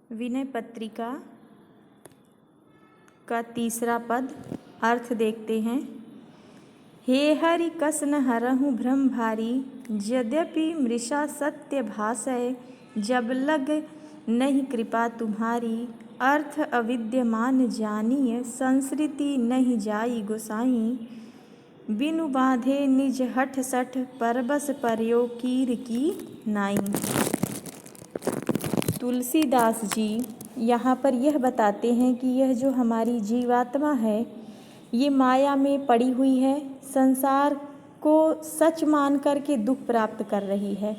विनय पत्रिका का तीसरा पद अर्थ देखते हैं। हे हरि कस न हरहु भ्रम भारी, यद्यपि मृषा सत्य भासय, जब लग नहीं कृपा तुम्हारी। अर्थ अविद्यमान जानिय, संसृति नहीं जाई गोसाई। बिनु बांधे निज हठ सठ, परबस पर्यो कीर की नाई। तुलसीदास जी यहाँ पर यह बताते हैं कि यह जो हमारी जीवात्मा है ये माया में पड़ी हुई है, संसार को सच मान कर के दुख प्राप्त कर रही है।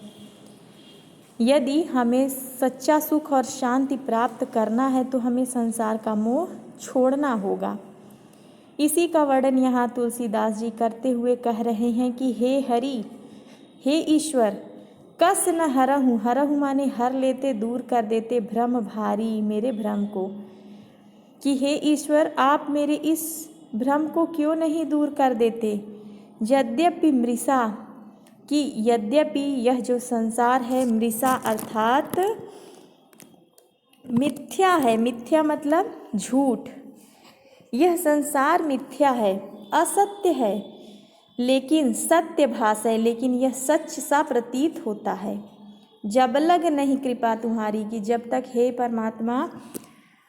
यदि हमें सच्चा सुख और शांति प्राप्त करना है तो हमें संसार का मोह छोड़ना होगा। इसी का वर्णन यहाँ तुलसीदास जी करते हुए कह रहे हैं कि हे हरि, हे ईश्वर, कस न हरहु, हरहु माने हर लेते, दूर कर देते, भ्रम भारी, मेरे भ्रम को। कि हे ईश्वर, आप मेरे इस भ्रम को क्यों नहीं दूर कर देते। यद्यपि मृषा, कि यद्यपि यह जो संसार है मृषा अर्थात मिथ्या है। मिथ्या मतलब झूठ। यह संसार मिथ्या है, असत्य है, लेकिन सत्य भास है, लेकिन यह सच सा प्रतीत होता है। जब लग नहीं कृपा तुम्हारी, की जब तक हे परमात्मा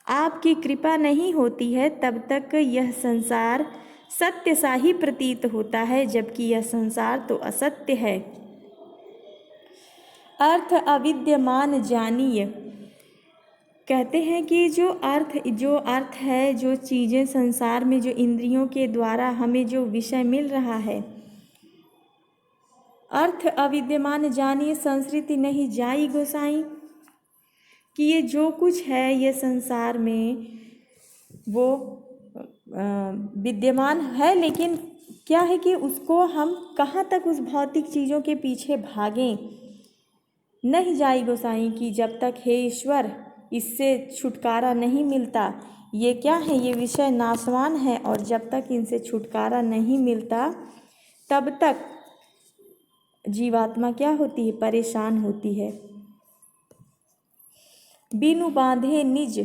आपकी कृपा नहीं होती है तब तक यह संसार सत्य सा ही प्रतीत होता है, जबकि यह संसार तो असत्य है। अर्थ अविद्यमान जानिय, कहते हैं कि जो अर्थ है, जो चीज़ें संसार में जो इंद्रियों के द्वारा हमें जो विषय मिल रहा है, अर्थ अविद्यमान जानिए, संसृति नहीं जाई गोसाई। कि ये जो कुछ है ये संसार में वो विद्यमान है, लेकिन क्या है कि उसको हम कहाँ तक उस भौतिक चीज़ों के पीछे भागें। नहीं जाई गोसाई, की जब तक हे ईश्वर इससे छुटकारा नहीं मिलता। ये क्या है, ये विषय नाशवान है, और जब तक इनसे छुटकारा नहीं मिलता तब तक जीवात्मा क्या होती है, परेशान होती है। बिनु बांधे निज,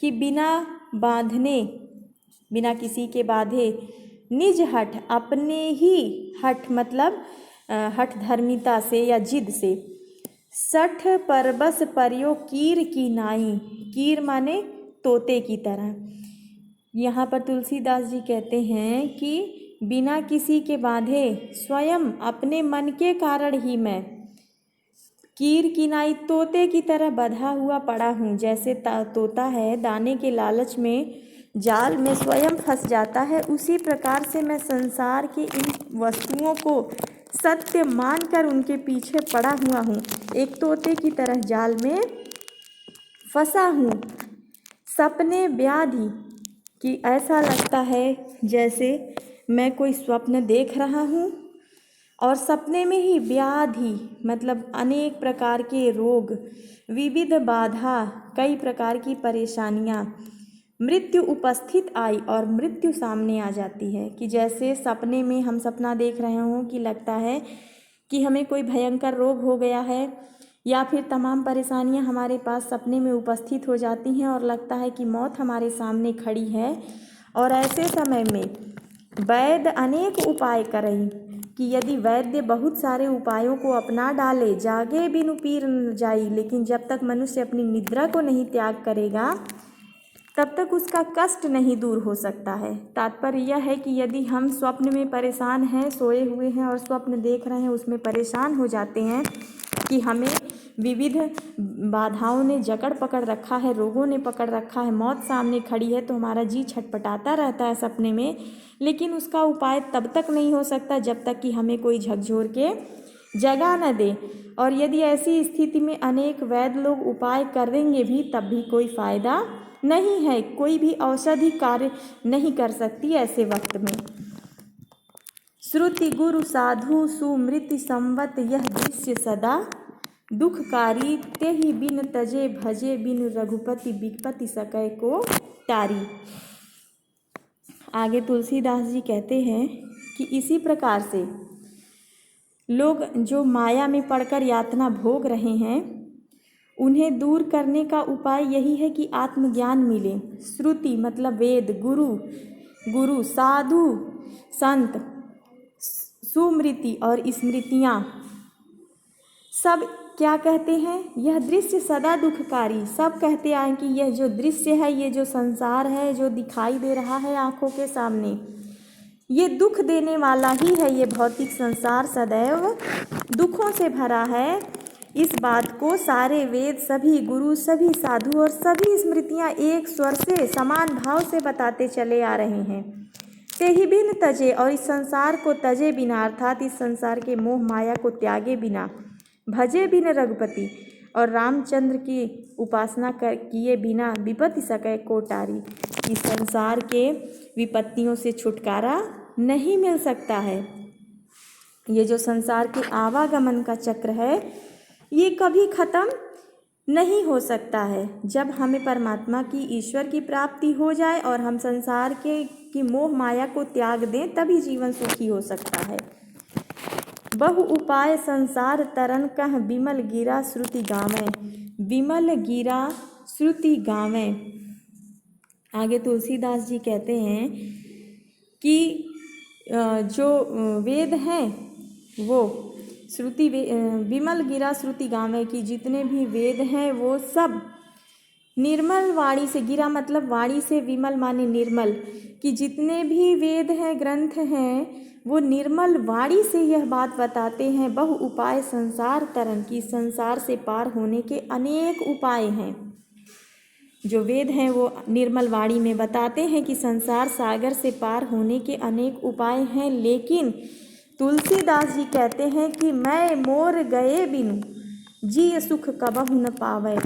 कि बिना बांधने, बिना किसी के बांधे, निज हठ, अपने ही हठ मतलब हठ धर्मिता से या जिद से। सठ परबस पर्यो कीर की नाई, कीर माने तोते की तरह। यहाँ पर तुलसीदास जी कहते हैं कि बिना किसी के बांधे स्वयं अपने मन के कारण ही मैं कीर की नाई, तोते की तरह बंधा हुआ पड़ा हूँ। जैसे तोता है दाने के लालच में जाल में स्वयं फंस जाता है, उसी प्रकार से मैं संसार की इन वस्तुओं को सत्य मानकर उनके पीछे पड़ा हुआ हूँ, एक तोते की तरह जाल में फंसा हूँ। सपने व्याधि, कि ऐसा लगता है जैसे मैं कोई स्वप्न देख रहा हूँ, और सपने में ही व्याधि मतलब अनेक प्रकार के रोग, विविध बाधा, कई प्रकार की परेशानियाँ, मृत्यु उपस्थित आई और मृत्यु सामने आ जाती है। कि जैसे सपने में हम सपना देख रहे हों कि लगता है कि हमें कोई भयंकर रोग हो गया है, या फिर तमाम परेशानियां हमारे पास सपने में उपस्थित हो जाती हैं और लगता है कि मौत हमारे सामने खड़ी है। और ऐसे समय में वैद्य अनेक उपाय करें, कि यदि वैद्य बहुत सारे उपायों को अपना डाले, जागे बिनु पीर न जाई, लेकिन जब तक मनुष्य अपनी निद्रा को नहीं त्याग करेगा तब तक उसका कष्ट नहीं दूर हो सकता है। तात्पर्य यह है कि यदि हम स्वप्न में परेशान हैं, सोए हुए हैं और स्वप्न देख रहे हैं, उसमें परेशान हो जाते हैं कि हमें विविध बाधाओं ने जकड़ पकड़ रखा है, रोगों ने पकड़ रखा है, मौत सामने खड़ी है, तो हमारा जी छटपटाता रहता है सपने में। लेकिन उसका उपाय तब तक नहीं हो सकता जब तक कि हमें कोई झकझोर के जगा न दे। और यदि ऐसी स्थिति में अनेक वैद्य लोग उपाय करेंगे भी तब भी कोई फायदा नहीं है, कोई भी औषधि कार्य नहीं कर सकती ऐसे वक्त में। श्रुति गुरु साधु सुमृति संवत, यह दृश्य सदा दुखकारी, तेहि बिन तजे भजे, बिन रघुपति विपति सकै को तारी। आगे तुलसीदास जी कहते हैं कि इसी प्रकार से लोग जो माया में पड़कर यातना भोग रहे हैं उन्हें दूर करने का उपाय यही है कि आत्मज्ञान मिले। श्रुति मतलब वेद, गुरु, साधु, संत, सुमृति और स्मृतियाँ सब क्या कहते हैं, यह दृश्य सदा दुखकारी। सब कहते आए कि यह जो दृश्य है, ये जो संसार है, जो दिखाई दे रहा है आँखों के सामने, ये दुख देने वाला ही है। ये भौतिक संसार सदैव दुखों से भरा है। इस बात को सारे वेद, सभी गुरु, सभी साधु और सभी स्मृतियाँ एक स्वर से समान भाव से बताते चले आ रहे हैं। ते ही बिन तजे, और इस संसार को तजे बिना अर्थात इस संसार के मोह माया को त्यागे बिना, भजे बिन रघुपति, और रामचंद्र की उपासना किए बिना विपत्ति सकै कोटारी। इस संसार के विपत्तियों से छुटकारा नहीं मिल सकता है। ये जो संसार के आवागमन का चक्र है, ये कभी ख़त्म नहीं हो सकता है। जब हमें परमात्मा की, ईश्वर की प्राप्ति हो जाए और हम संसार की मोह माया को त्याग दें, तभी जीवन सुखी हो सकता है। बहु उपाय संसार तरन कह, विमल गिरा श्रुति गावें। विमल गिरा श्रुति गावें। आगे तुलसीदास जी कहते हैं कि जो वेद हैं वो श्रुति, विमल गिरा श्रुति गावें, कि जितने भी वेद हैं वो सब निर्मल वाणी से, गिरा मतलब वाणी से, विमल माने निर्मल, कि जितने भी वेद हैं, ग्रंथ हैं, वो निर्मल वाणी से यह बात बताते हैं। बहु उपाय संसार तरन, की संसार से पार होने के अनेक उपाय हैं। जो वेद हैं वो निर्मल वाणी में बताते हैं कि संसार सागर से पार होने के अनेक उपाय हैं। लेकिन तुलसीदास जी कहते हैं कि मैं मोर गए बिनु जी सुख कबहु न पावे।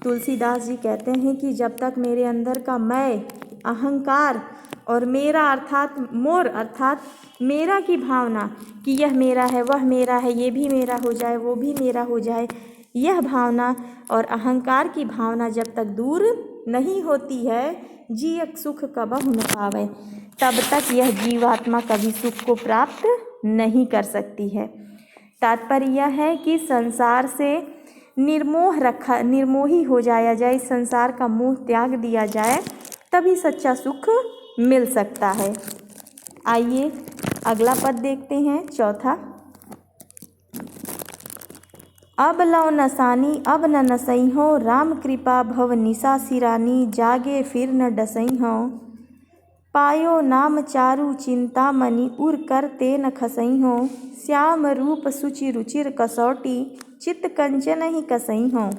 तुलसीदास जी कहते हैं कि जब तक मेरे अंदर का मैं, अहंकार और मेरा अर्थात मोर अर्थात मेरा की भावना, कि यह मेरा है, वह मेरा है, ये भी मेरा हो जाए, वो भी मेरा हो जाए, यह भावना और अहंकार की भावना जब तक दूर नहीं होती है, जीव सुख कबहु न पावे, तब तक यह जीवात्मा कभी सुख को प्राप्त नहीं कर सकती है। तात्पर्य यह है कि संसार से निर्मोही हो जाया जाए, इस संसार का मोह त्याग दिया जाए, तभी सच्चा सुख मिल सकता है। आइए अगला पद देखते हैं, चौथा। अब लौ नसानी अब न नसई हो, राम कृपा भव निशा सिरानी, जागे फिर न डसई हो, पायो नाम चारु चिंता मणि, उर कर ते न खसई हो, श्याम रूप सुचि रुचिर कसौटी, चित्त कंचन ही कसई हो।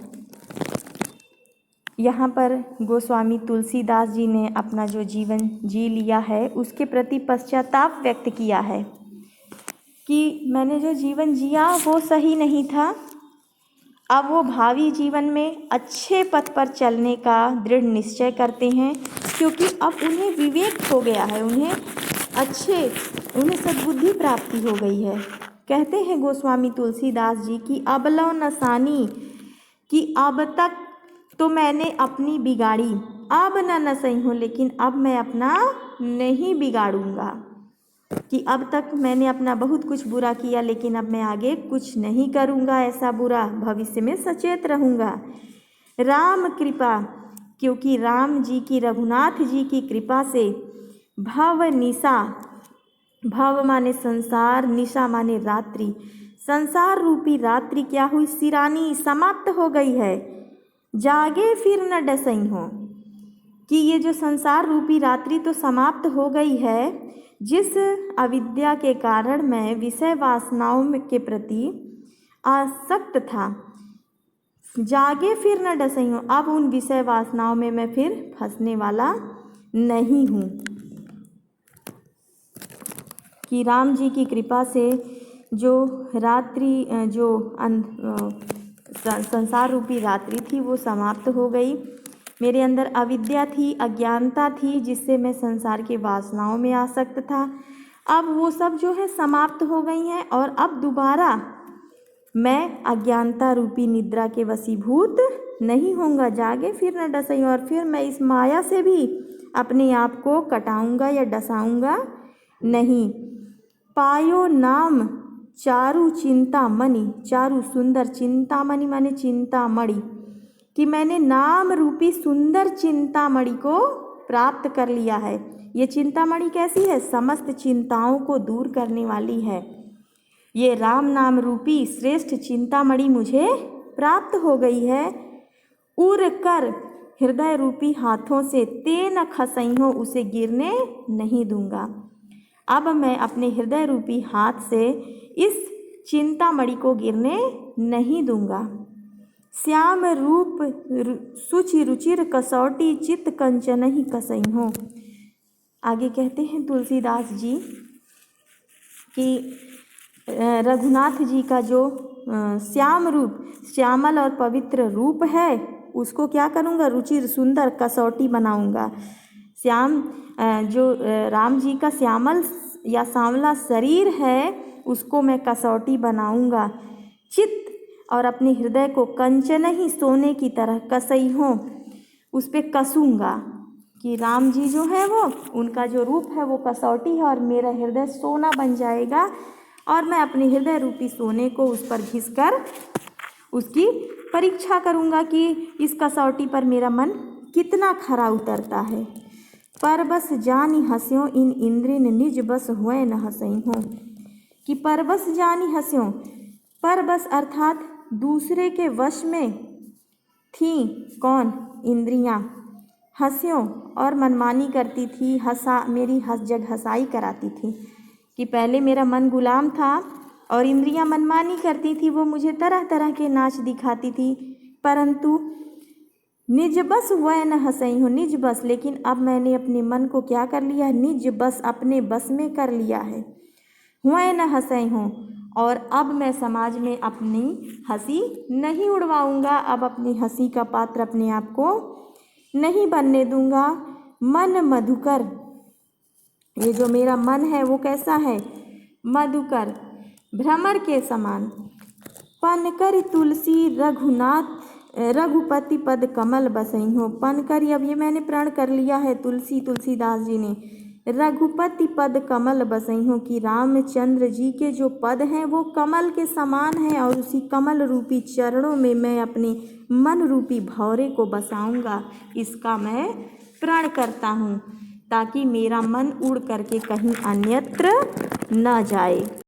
यहाँ पर गोस्वामी तुलसीदास जी ने अपना जो जीवन जी लिया है उसके प्रति पश्चाताप व्यक्त किया है कि मैंने जो जीवन जिया वो सही नहीं था। अब वो भावी जीवन में अच्छे पथ पर चलने का दृढ़ निश्चय करते हैं, क्योंकि अब उन्हें विवेक हो गया है, उन्हें सद्बुद्धि प्राप्ति हो गई है। कहते हैं गोस्वामी तुलसीदास जी कि अब लौ नसानी, कि अब तक तो मैंने अपनी बिगाड़ी, अब न नसई हूँ, लेकिन अब मैं अपना नहीं बिगाड़ूंगा, कि अब तक मैंने अपना बहुत कुछ बुरा किया, लेकिन अब मैं आगे कुछ नहीं करूँगा ऐसा बुरा, भविष्य में सचेत रहूँगा। राम कृपा, क्योंकि राम जी की, रघुनाथ जी की कृपा से, भव निशा, भव माने संसार, निशा माने रात्रि, संसार रूपी रात्रि क्या हुई, सिरानी समाप्त हो गई है, जागे फिर न डसई हो, कि ये जो संसार रूपी रात्रि तो समाप्त हो गई है, जिस अविद्या के कारण मैं विषय वासनाओं के प्रति आसक्त था, जागे फिर न डसई हूँ, अब उन विषय वासनाओं में मैं फिर फंसने वाला नहीं हूँ। कि राम जी की कृपा से जो रात्रि, जो संसार रूपी रात्रि थी वो समाप्त हो गई। मेरे अंदर अविद्या थी, अज्ञानता थी, जिससे मैं संसार के वासनाओं में आसक्त था। अब वो सब जो है समाप्त हो गई हैं, और अब दोबारा मैं अज्ञानता रूपी निद्रा के वशीभूत नहीं होऊंगा, जागे फिर न डसई, और फिर मैं इस माया से भी अपने आप को कटाऊंगा या डसाऊंगा नहीं। पायो नाम चारु चिंता मणि, चारु सुंदर, चिंतामणि माने चिंतामणि, कि मैंने नाम रूपी सुंदर चिंतामणि को प्राप्त कर लिया है। ये चिंतामणि कैसी है? समस्त चिंताओं को दूर करने वाली है। ये राम नाम रूपी श्रेष्ठ चिंतामणि मुझे प्राप्त हो गई है। उड़ कर हृदय रूपी हाथों से तेन खसइहो, उसे गिरने नहीं दूंगा। अब मैं अपने हृदय रूपी हाथ से इस चिंतामणि को गिरने नहीं दूंगा। श्याम रूप सुचि रुचिर कसौटी चित्त कंचन ही कसइहो। आगे कहते हैं तुलसीदास जी कि रघुनाथ जी का जो श्याम रूप, श्यामल और पवित्र रूप है, उसको क्या करूँगा? रुचिर सुंदर कसौटी बनाऊँगा। श्याम जो राम जी का श्यामल या सांवला शरीर है, उसको मैं कसौटी बनाऊँगा। चित्त और अपने हृदय को कंचन ही सोने की तरह कसई हो, उस पर कसूँगा कि राम जी जो है वो, उनका जो रूप है वो कसौटी है और मेरा हृदय सोना बन जाएगा और मैं अपने हृदय रूपी सोने को उस पर घिस कर उसकी परीक्षा करूँगा कि इस कसौटी पर मेरा मन कितना खरा उतरता है। पर बस जानी हंस्यों इन इंद्रिन निज बस हुए न हंसई हो, कि पर बस जानी हंस्यों, पर बस अर्थात दूसरे के वश में थी। कौन? इंद्रियां। हंस्यों और मनमानी करती थी, मेरी हंसाई कराती थी। कि पहले मेरा मन गुलाम था और इंद्रियां मनमानी करती थी, वो मुझे तरह तरह के नाच दिखाती थी, परंतु निज बस वह न हंसई हो, निज बस। लेकिन अब मैंने अपने मन को क्या कर लिया? निज बस, अपने बस में कर लिया है। हुए न हंसई हो, और अब मैं समाज में अपनी हंसी नहीं उड़वाऊंगा। अब अपनी हंसी का पात्र अपने आप को नहीं बनने दूंगा। मन मधुकर, ये जो मेरा मन है वो कैसा है? मधुकर, भ्रमर के समान। पनकर तुलसी रघुपति पद कमल बसई हो। पनकर, अब ये मैंने प्रण कर लिया है तुलसीदास जी ने, रघुपति पद कमल बसई हो, कि रामचंद्र जी के जो पद हैं वो कमल के समान हैं और उसी कमल रूपी चरणों में मैं अपने मन रूपी भौरे को बसाऊंगा। इसका मैं प्रण करता हूँ ताकि मेरा मन उड़ करके कहीं अन्यत्र न जाए।